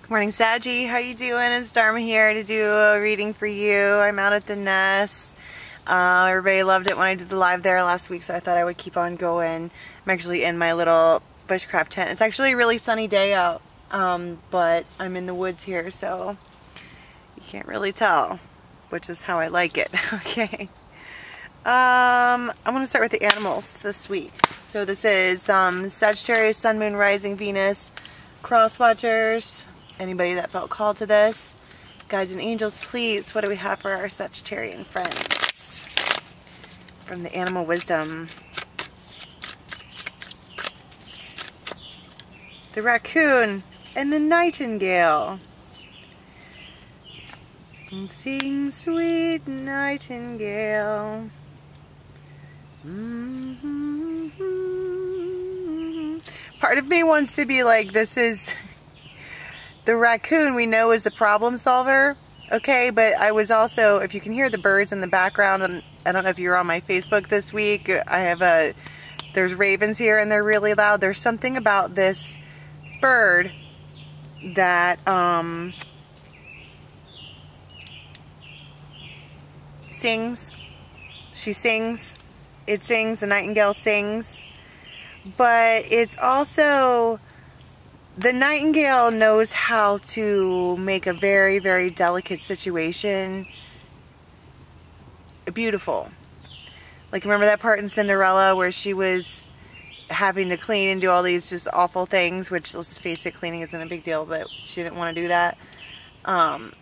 Good morning, Saggy. How you doing? It's Dharma here to do a reading for you. I'm out at the nest. Everybody loved it when I did the live there last week, so I thought I would keep on going. I'm actually in my little bushcraft tent. It's actually a really sunny day out, but I'm in the woods here, so you can't really tell, which is how I like it. Okay. I'm going to start with the animals this week. So this is Sagittarius, Sun, Moon, Rising, Venus, Cross Watchers. Anybody that felt called to this, guides and angels, please, what do we have for our Sagittarian friends from the animal wisdom? The raccoon and the nightingale. And sing, sweet nightingale. Part of me wants to be like, this is the raccoon we know is the problem solver, okay, but I was also, if you can hear the birds in the background, and I don't know if you're on my Facebook this week, I have there's ravens here and they're really loud. There's something about this bird that sings. She sings. It sings. The nightingale sings. But it's also, the nightingale knows how to make a very, very delicate situation beautiful. Like, remember that part in Cinderella where she was having to clean and do all these just awful things, which, let's face it, cleaning isn't a big deal, but she didn't want to do that. And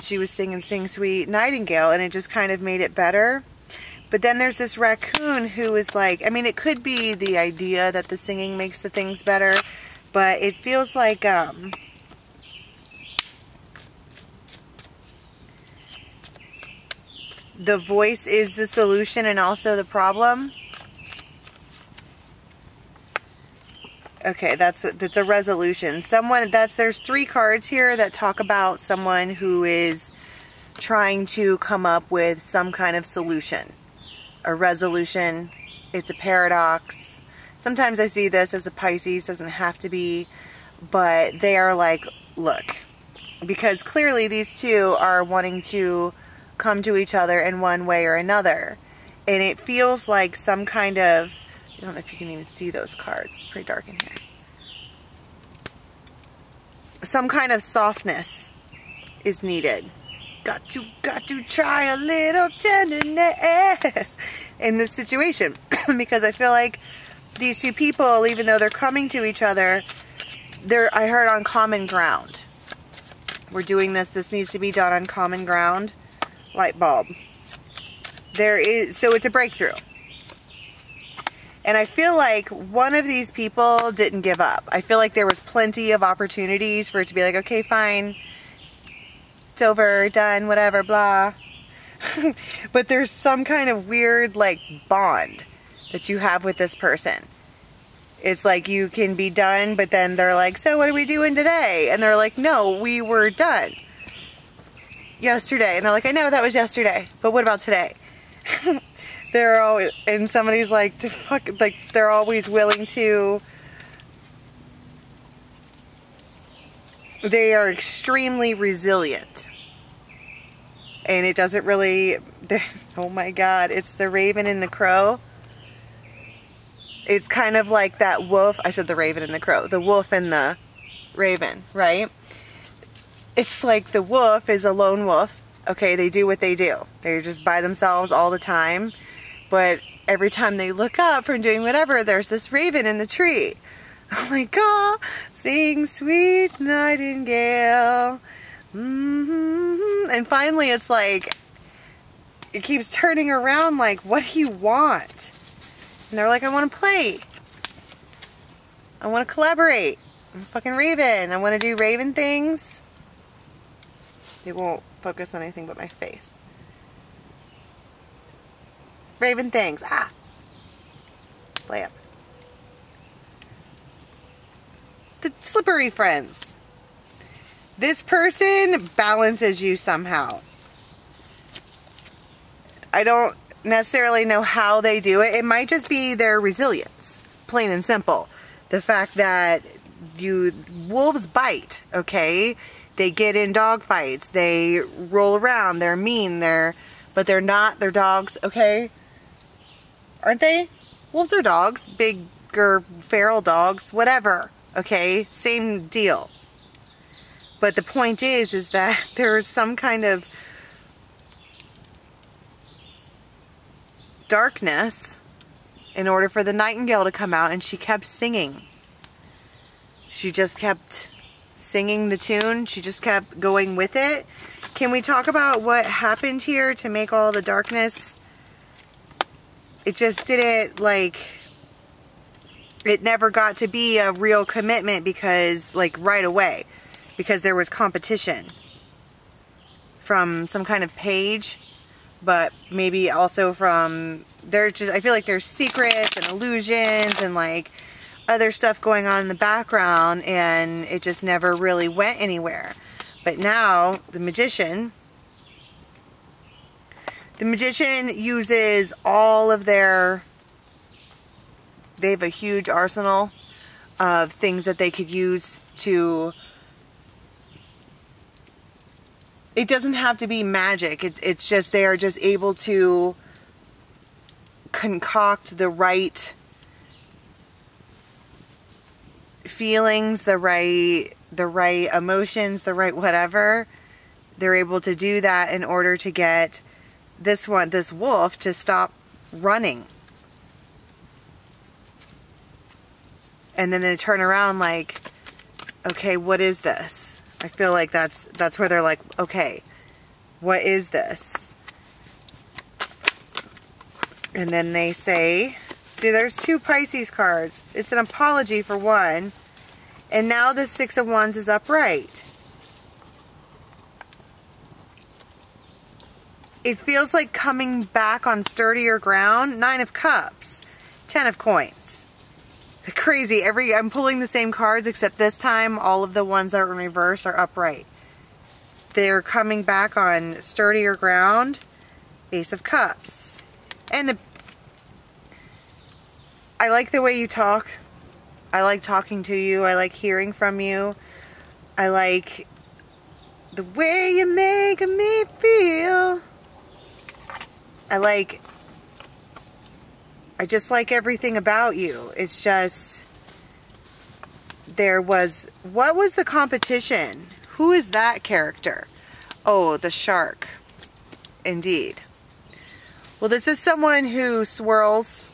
she was singing Sing Sweet Nightingale, and it just kind of made it better. But then there's this raccoon who is like, I mean, it could be the idea that the singing makes the things better, but it feels like the voice is the solution and also the problem. Okay, that's a resolution. There's three cards here that talk about someone who is trying to come up with some kind of solution. A resolution. It's a paradox. Sometimes I see this as a Pisces, doesn't have to be, but they are like, look, because clearly these two are wanting to come to each other in one way or another. And it feels like some kind of, I don't know if you can even see those cards, it's pretty dark in here. Some kind of softness is needed. Got to try a little tenderness in this situation. Because I feel like these two people, even though they're coming to each other, I heard on common ground. We're doing this needs to be done on common ground. Light bulb. So it's a breakthrough. And I feel like one of these people didn't give up. I feel like there was plenty of opportunities for it to be like, okay, fine. It's over, done, whatever, blah. But there's some kind of weird, like, bond that you have with this person. It's like you can be done, but then they're like, so what are we doing today? And they're like, no, we were done yesterday. And they're like, I know that was yesterday, but what about today? They're always, and somebody's like, they're always willing to, they are extremely resilient. And it doesn't really, oh my God, it's the raven and the crow. It's kind of like that wolf, I said the raven and the crow, the wolf and the raven, right? It's like the wolf is a lone wolf. Okay, they do what they do. They're just by themselves all the time. But every time they look up from doing whatever, there's this raven in the tree. I'm like, oh, sing sweet nightingale. And finally it's like, it keeps turning around like, what do you want? And they're like, I want to play. I want to collaborate. I'm a fucking raven. I want to do raven things. It won't focus on anything but my face. Raven things. Ah. Play up. The slippery friends. This person balances you somehow. I don't necessarily know how they do it. It might just be their resilience. Plain and simple. The fact that wolves bite, okay? They get in dog fights. They roll around. They're mean. But they're not. They're dogs, okay? Aren't they? Wolves are dogs. Bigger feral dogs. Whatever, okay? Same deal. But the point is that there's some kind of darkness in order for the nightingale to come out, and she kept singing. She just kept singing the tune. She just kept going with it. Can we talk about what happened here to make all the darkness? It just didn't, like, it never got to be a real commitment because, like, right away. Because there was competition from some kind of page, but maybe also from, there's just, I feel like there's secrets and illusions and like other stuff going on in the background, and it just never really went anywhere. But now the magician uses all of their, they have a huge arsenal of things that they could use to, it doesn't have to be magic. It's just, they are just able to concoct the right feelings, the right emotions, the right whatever. They're able to do that in order to get this wolf to stop running. And then they turn around like, okay, what is this? I feel like that's where they're like, okay, what is this? And then they say, see, there's 2 Pisces cards. It's an apology for one. And now the 6 of Wands is upright. It feels like coming back on sturdier ground. 9 of Cups, 10 of Coins. Crazy. I'm pulling the same cards, except this time all of the ones that are in reverse are upright. They're coming back on sturdier ground. Ace of Cups. And I like the way you talk. I like talking to you. I like hearing from you. I like the way you make me feel. I just like everything about you. It's just, what was the competition? Who is that character? Oh, the shark. Indeed. Well, this is someone who swirls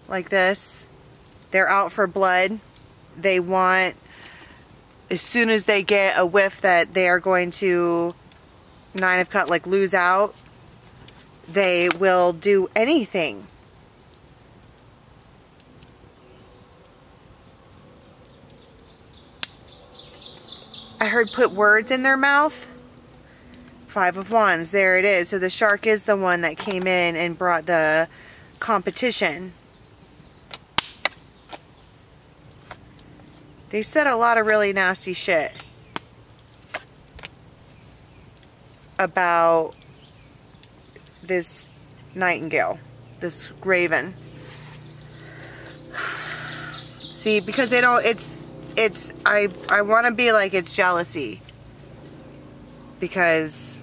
like this. They're out for blood. They want, as soon as they get a whiff that they are going to, 9 of Cups, like lose out, they will do anything. I heard put words in their mouth. 5 of Wands, there it is. So the shark is the one that came in and brought the competition. They said a lot of really nasty shit about this nightingale, this raven. See, because they don't, I want to be like it's jealousy. Because,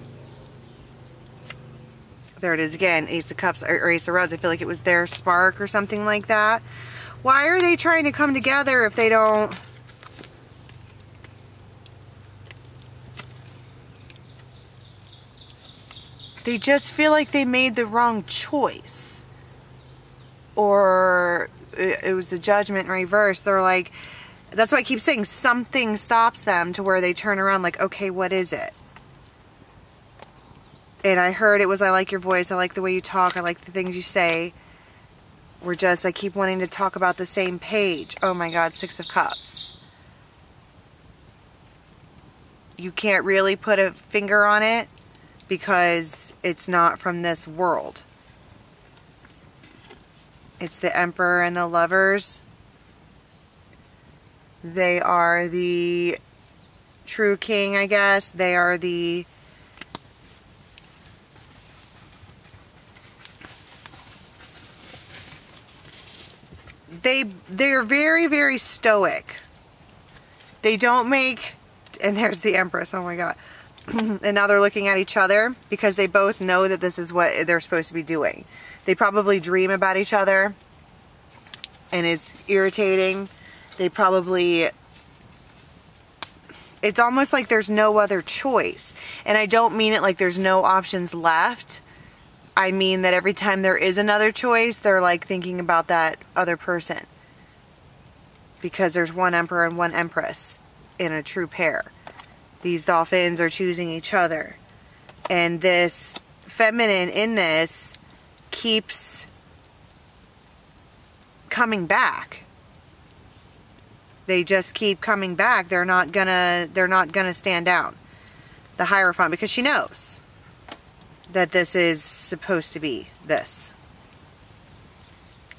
there it is again, Ace of Cups or Ace of Roses. I feel like it was their spark or something like that. Why are they trying to come together if they don't? They just feel like they made the wrong choice. Or it was the Judgment in reverse. They're like, that's why I keep saying something stops them to where they turn around like, okay, what is it? And I heard it was, I like your voice, I like the way you talk, I like the things you say. I keep wanting to talk about the same page. Oh my God, 6 of Cups. You can't really put a finger on it, because it's not from this world. It's the Emperor and the Lovers. They are the true king, I guess. They are the they're very, very stoic. They don't make, and there's the Empress, oh my god. And now they're looking at each other because they both know that this is what they're supposed to be doing. They probably dream about each other and it's irritating. They probably, it's almost like there's no other choice. And I don't mean it like there's no options left. I mean that every time there is another choice, they're like thinking about that other person. Because there's one Emperor and one Empress in a true pair. These dolphins are choosing each other. And this feminine in this keeps coming back. They just keep coming back. They're not gonna stand down. The Hierophant, because she knows that this is supposed to be this.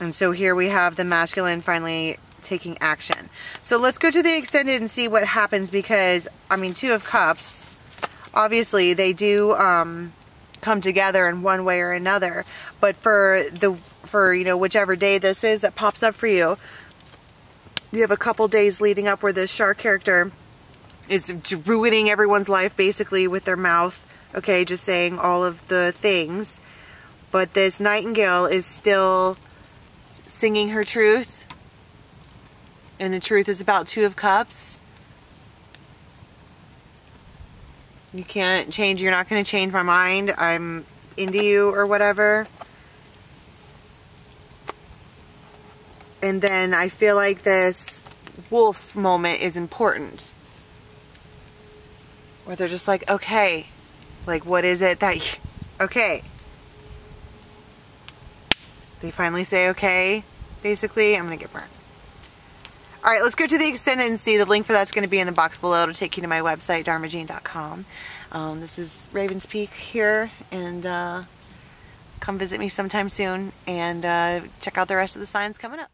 And so here we have the masculine finally taking action. So let's go to the extended and see what happens, because I mean, Two of Cups, obviously they do come together in one way or another, but for you know, whichever day this is that pops up for you, you have a couple days leading up where this shark character is ruining everyone's life basically with their mouth, okay, just saying all of the things, but this nightingale is still singing her truth. And the truth is about Two of Cups. You can't change, you're not going to change my mind. I'm into you or whatever. And then I feel like this wolf moment is important. Where they're just like, okay, like what is it that, okay. They finally say okay, basically. I'm going to get burned. Alright, let's go to the extended and see. The link for that's going to be in the box below. It'll take you to my website, dharmajane.com. This is Raven's Peak here, and come visit me sometime soon, and check out the rest of the signs coming up.